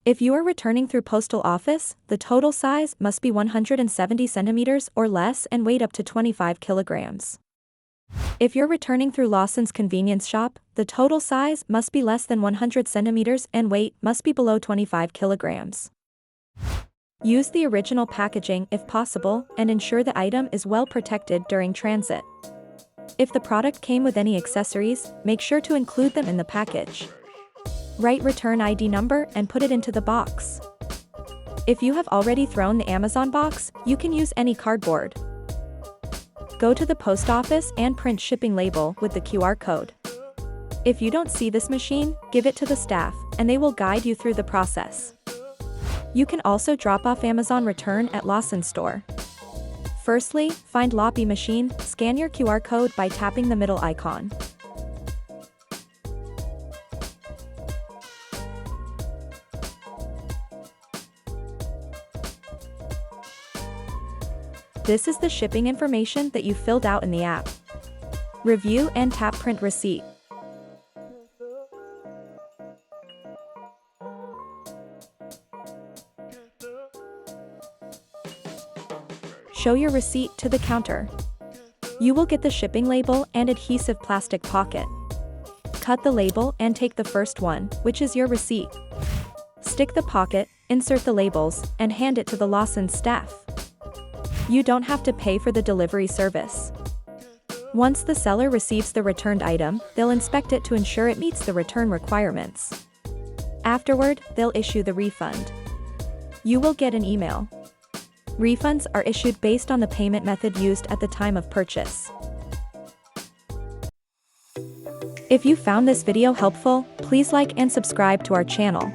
If you are returning through postal office, the total size must be 170 centimeters or less and weight up to 25 kilograms. If you're returning through Lawson's convenience shop, the total size must be less than 100 centimeters and weight must be below 25 kilograms. Use the original packaging if possible and ensure the item is well protected during transit. If the product came with any accessories, make sure to include them in the package. Write return ID number and put it into the box. If you have already thrown the Amazon box, you can use any cardboard. Go to the post office and print shipping label with the QR code. If you don't see this machine, give it to the staff, and they will guide you through the process. You can also drop off Amazon return at Lawson store. Firstly, find Loppy machine, scan your QR code by tapping the middle icon. This is the shipping information that you filled out in the app. Review and tap print receipt. Show your receipt to the counter. You will get the shipping label and adhesive plastic pocket. Cut the label and take the first one, which is your receipt. Stick the pocket, insert the labels, and hand it to the Lawson staff. You don't have to pay for the delivery service. Once the seller receives the returned item, they'll inspect it to ensure it meets the return requirements. Afterward, they'll issue the refund. You will get an email. Refunds are issued based on the payment method used at the time of purchase. If you found this video helpful, please like and subscribe to our channel.